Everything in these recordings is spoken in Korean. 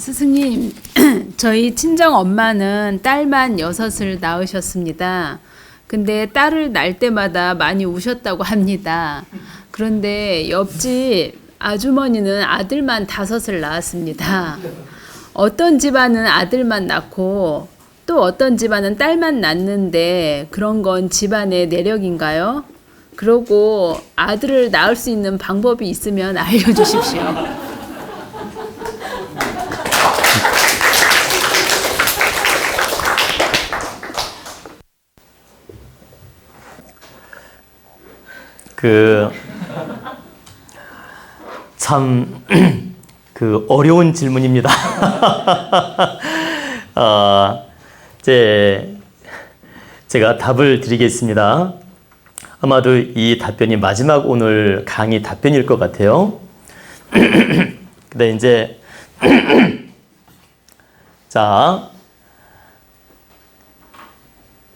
스승님, 저희 친정 엄마는 딸만 6을 낳으셨습니다. 근데 딸을 낳을 때마다 많이 우셨다고 합니다. 그런데 옆집 아주머니는 아들만 5을 낳았습니다. 어떤 집안은 아들만 낳고 또 어떤 집안은 딸만 낳는데 그런 건 집안의 내력인가요? 그러고 아들을 낳을 수 있는 방법이 있으면 알려주십시오. 참, 어려운 질문입니다. 제가 답을 드리겠습니다. 아마도 이 답변이 마지막 오늘 강의 답변일 것 같아요. 근데 이제, 자,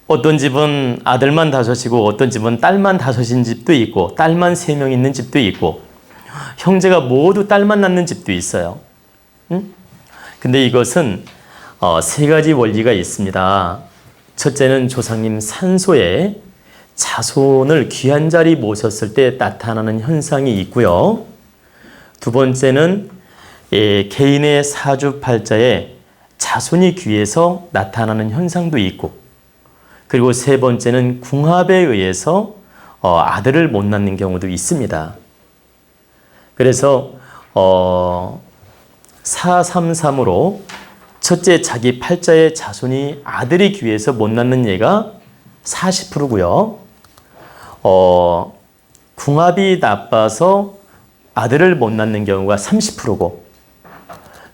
어떤 집은 아들만 5이고 어떤 집은 딸만 5인 집도 있고 딸만 3명 있는 집도 있고 형제가 모두 딸만 낳는 집도 있어요. 근데 이것은 3가지 원리가 있습니다. 첫째는 조상님 산소에 자손을 귀한 자리 모셨을 때 나타나는 현상이 있고요. 두 번째는 개인의 사주팔자에 자손이 귀해서 나타나는 현상도 있고, 그리고 세 번째는 궁합에 의해서 아들을 못 낳는 경우도 있습니다. 그래서 433으로 첫째 자기 팔자의 자손이 아들이 귀해서 못 낳는 예가 40%고요. 궁합이 나빠서 아들을 못 낳는 경우가 30%고,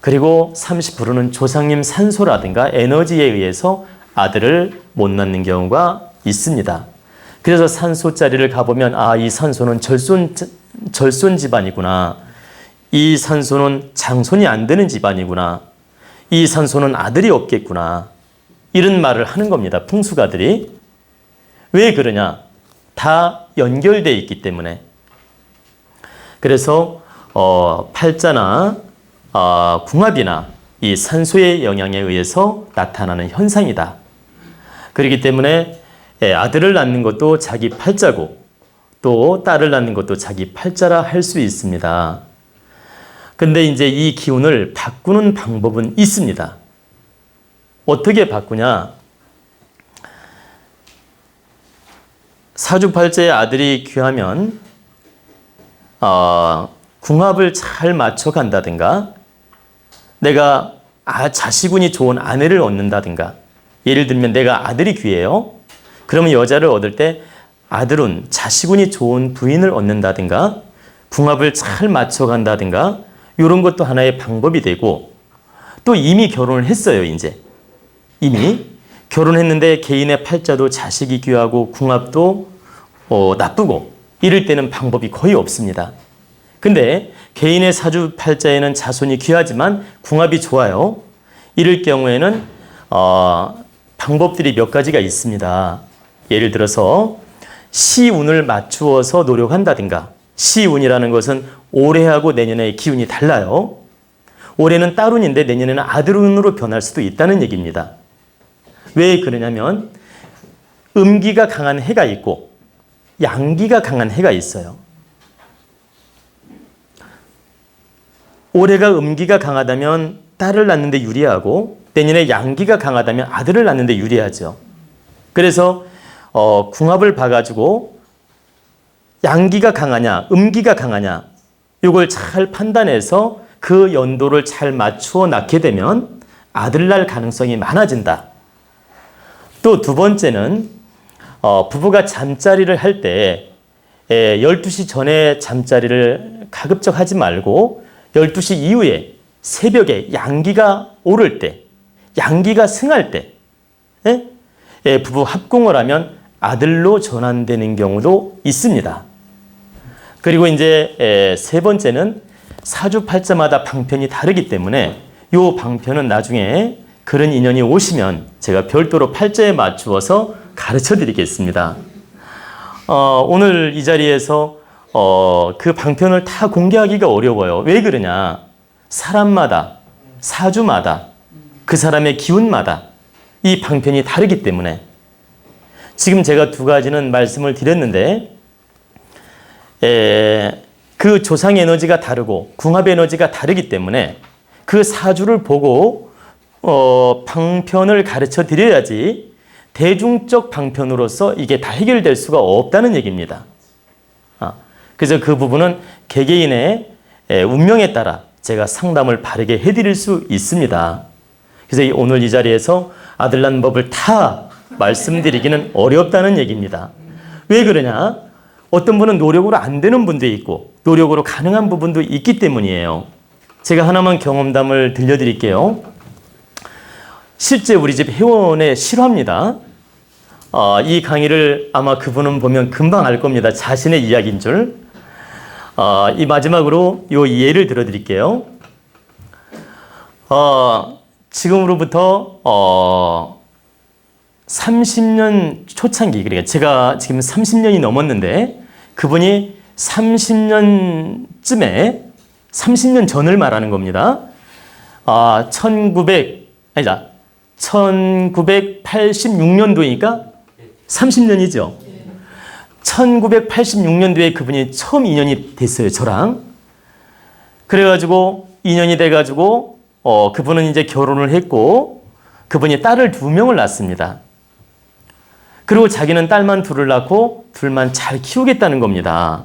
그리고 30%는 조상님 산소라든가 에너지에 의해서 아들을 못 낳는 경우가 있습니다. 그래서 산소 자리를 가보면 이 산소는 절손 집안이구나. 이 산소는 장손이 안 되는 집안이구나. 이 산소는 아들이 없겠구나. 이런 말을 하는 겁니다. 풍수가들이. 왜 그러냐? 다 연결되어 있기 때문에. 그래서 팔자나 궁합이나 이 산소의 영향에 의해서 나타나는 현상이다. 그렇기 때문에 아들을 낳는 것도 자기 팔자고 또 딸을 낳는 것도 자기 팔자라 할 수 있습니다. 근데 이제 이 기운을 바꾸는 방법은 있습니다. 어떻게 바꾸냐? 사주팔자에 아들이 귀하면 궁합을 잘 맞춰 간다든가, 내가 자식운이 좋은 아내를 얻는다든가, 예를 들면 내가 아들이 귀해요. 그러면 여자를 얻을 때 아들은 자식운이 좋은 부인을 얻는다든가, 궁합을 잘 맞춰 간다든가, 이런 것도 하나의 방법이 되고, 또 이미 결혼을 했어요. 이제 이미 결혼했는데 개인의 팔자도 자식이 귀하고 궁합도 나쁘고 이럴 때는 방법이 거의 없습니다. 근데 개인의 사주 팔자에는 자손이 귀하지만 궁합이 좋아요. 이럴 경우에는 방법들이 몇 가지가 있습니다. 예를 들어서 시운을 맞추어서 노력한다든가, 시운이라는 것은 올해하고 내년의 기운이 달라요. 올해는 딸운인데 내년에는 아들운으로 변할 수도 있다는 얘기입니다. 왜 그러냐면 음기가 강한 해가 있고 양기가 강한 해가 있어요. 올해가 음기가 강하다면 딸을 낳는데 유리하고 내년에 양기가 강하다면 아들을 낳는데 유리하죠. 그래서 궁합을 봐가지고 양기가 강하냐 음기가 강하냐 이걸 잘 판단해서 그 연도를 잘 맞추어 낳게 되면 아들 낳을 가능성이 많아진다. 또 두 번째는 부부가 잠자리를 할 때 12시 전에 잠자리를 가급적 하지 말고 12시 이후에 새벽에 양기가 오를 때, 양기가 승할 때 부부 합궁을 하면 아들로 전환되는 경우도 있습니다. 그리고 이제 세 번째는 사주팔자마다 방편이 다르기 때문에 이 방편은 나중에 그런 인연이 오시면 제가 별도로 팔자에 맞추어서 가르쳐 드리겠습니다. 오늘 이 자리에서 그 방편을 다 공개하기가 어려워요. 왜 그러냐? 사람마다 사주마다 그 사람의 기운마다 이 방편이 다르기 때문에 지금 제가 두 가지는 말씀을 드렸는데 그 조상 에너지가 다르고 궁합 에너지가 다르기 때문에 그 사주를 보고 방편을 가르쳐 드려야지 대중적 방편으로서 이게 다 해결될 수가 없다는 얘기입니다. 그래서 그 부분은 개개인의 운명에 따라 제가 상담을 바르게 해드릴 수 있습니다. 그래서 오늘 이 자리에서 아들 낳는 법을 다 말씀드리기는 어렵다는 얘기입니다. 왜 그러냐? 어떤 분은 노력으로 안 되는 분도 있고 노력으로 가능한 부분도 있기 때문이에요. 제가 하나만 경험담을 들려드릴게요. 실제 우리 집 회원의 실화입니다. 이 강의를 아마 그분은 보면 금방 알 겁니다. 자신의 이야기인 줄. 이 마지막으로 이 예를 들어드릴게요. 지금으로부터 30년 초창기, 그러니까 제가 지금 30년이 넘었는데 그분이 30년쯤에 30년 전을 말하는 겁니다. 1986년도이니까 30년이죠. 1986년도에 그분이 처음 인연이 됐어요, 저랑. 그래가지고 인연이 돼가지고 그분은 이제 결혼을 했고 그분이 딸을 2명을 낳습니다. 그리고 자기는 딸만 2을 낳고 둘만 잘 키우겠다는 겁니다.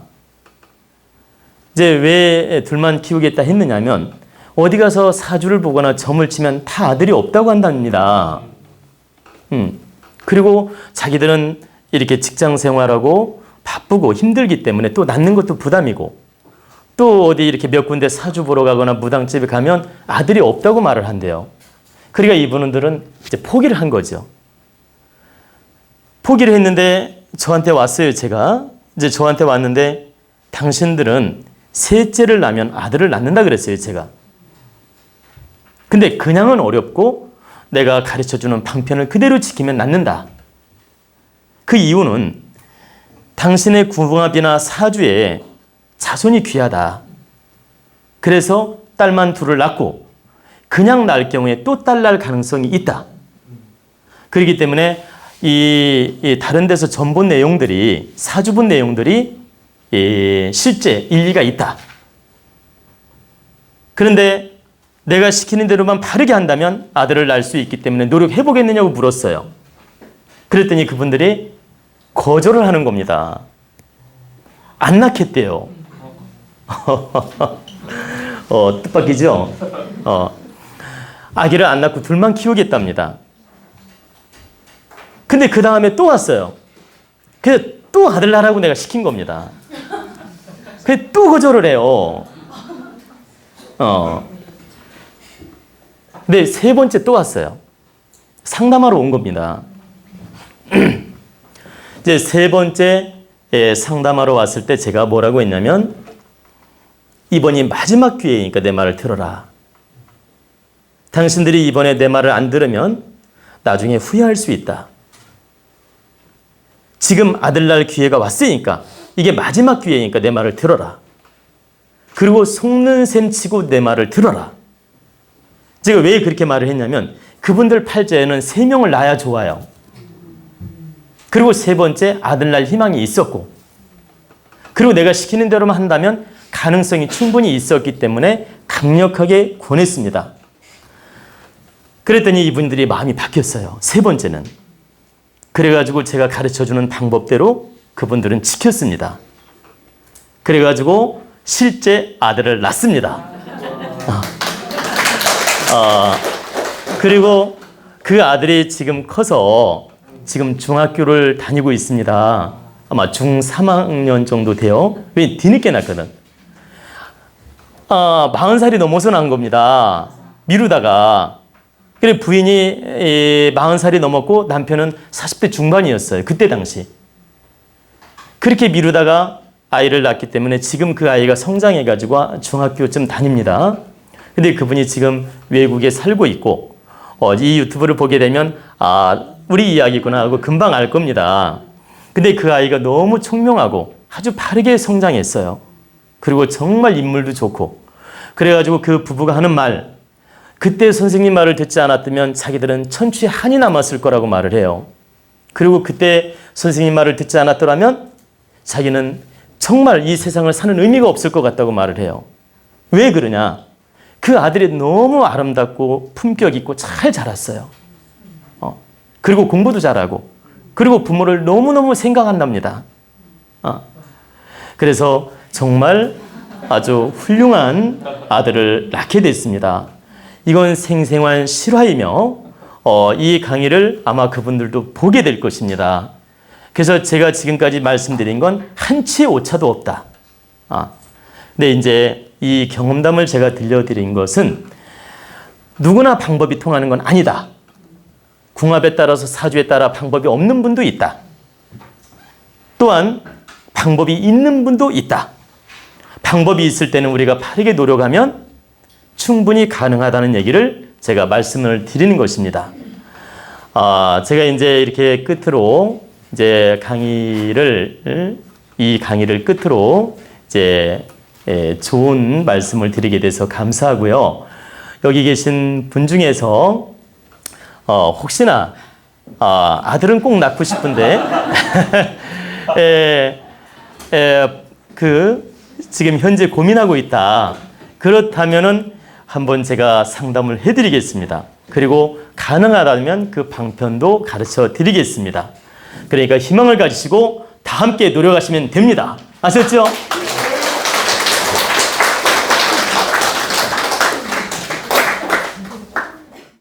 이제 왜 둘만 키우겠다 했느냐면 어디 가서 사주를 보거나 점을 치면 다 아들이 없다고 한답니다. 그리고 자기들은 이렇게 직장 생활하고 바쁘고 힘들기 때문에 또 낳는 것도 부담이고 또 어디 이렇게 몇 군데 사주 보러 가거나 무당집에 가면 아들이 없다고 말을 한대요. 그러니까 이분들은 이제 포기를 한 거죠. 포기를 했는데 저한테 왔어요, 제가. 이제 저한테 왔는데 당신들은 셋째를 낳으면 아들을 낳는다 그랬어요, 제가. 근데 그냥은 어렵고 내가 가르쳐주는 방편을 그대로 지키면 낳는다. 그 이유는 당신의 궁합이나 사주에 자손이 귀하다. 그래서 딸만 2을 낳고 그냥 낳을 경우에 또 딸 낳을 가능성이 있다. 그렇기 때문에 이 다른 데서 점 본 내용들이 사주 본 내용들이 실제 일리가 있다. 그런데 내가 시키는 대로만 바르게 한다면 아들을 낳을 수 있기 때문에 노력해 보겠느냐고 물었어요. 그랬더니 그분들이 거절을 하는 겁니다. 안 낳겠대요. 뜻밖이죠? 아기를 안 낳고 둘만 키우겠답니다. 근데 그 다음에 또 왔어요. 그래서 또 아들 낳으라고 내가 시킨 겁니다. 그래서 또 거절을 해요. 근데 3번째 또 왔어요. 상담하러 온 겁니다. 이제 3번째 상담하러 왔을 때 제가 뭐라고 했냐면 이번이 마지막 기회니까 내 말을 들어라. 당신들이 이번에 내 말을 안 들으면 나중에 후회할 수 있다. 지금 아들 낳을 기회가 왔으니까 이게 마지막 기회니까 내 말을 들어라. 그리고 속는 셈 치고 내 말을 들어라. 제가 왜 그렇게 말을 했냐면 그분들 팔자에는 3명을 낳아야 좋아요. 그리고 3번째 아들 낳을 희망이 있었고 그리고 내가 시키는 대로만 한다면 가능성이 충분히 있었기 때문에 강력하게 권했습니다. 그랬더니 이분들이 마음이 바뀌었어요. 3번째는. 그래가지고 제가 가르쳐주는 방법대로 그분들은 지켰습니다. 그래가지고 실제 아들을 낳습니다. 그리고 그 아들이 지금 커서 지금 중학교를 다니고 있습니다. 아마 중3학년 정도 돼요. 왜 뒤늦게 낳거든. 40살이 넘어서 난 겁니다. 미루다가. 그래 부인이 40살이 넘었고 남편은 40대 중반이었어요. 그때 당시. 그렇게 미루다가 아이를 낳기 때문에 지금 그 아이가 성장해가지고 중학교쯤 다닙니다. 근데 그분이 지금 외국에 살고 있고 이 유튜브를 보게 되면 우리 이야기구나 하고 금방 알 겁니다. 근데 그 아이가 너무 총명하고 아주 빠르게 성장했어요. 그리고 정말 인물도 좋고 그래가지고 그 부부가 하는 말 그때 선생님 말을 듣지 않았다면 자기들은 천추의 한이 남았을 거라고 말을 해요. 그리고 그때 선생님 말을 듣지 않았더라면 자기는 정말 이 세상을 사는 의미가 없을 것 같다고 말을 해요. 왜 그러냐? 그 아들이 너무 아름답고 품격 있고 잘 자랐어요. 그리고 공부도 잘하고 그리고 부모를 너무너무 생각한답니다. 그래서 정말 아주 훌륭한 아들을 낳게 됐습니다. 이건 생생한 실화이며 이 강의를 아마 그분들도 보게 될 것입니다. 그래서 제가 지금까지 말씀드린 건 한치의 오차도 없다. 근데 이제 이 경험담을 제가 들려드린 것은 누구나 방법이 통하는 건 아니다. 궁합에 따라서 사주에 따라 방법이 없는 분도 있다. 또한 방법이 있는 분도 있다. 방법이 있을 때는 우리가 바르게 노력하면 충분히 가능하다는 얘기를 제가 말씀을 드리는 것입니다. 제가 이제 이렇게 끝으로 이제 이 강의를 끝으로 이제 좋은 말씀을 드리게 돼서 감사하고요. 여기 계신 분 중에서 혹시나 아들은 꼭 낳고 싶은데 지금 현재 고민하고 있다. 그렇다면은 한번 제가 상담을 해드리겠습니다. 그리고 가능하다면 그 방편도 가르쳐 드리겠습니다. 그러니까 희망을 가지시고 다 함께 노력하시면 됩니다. 아셨죠?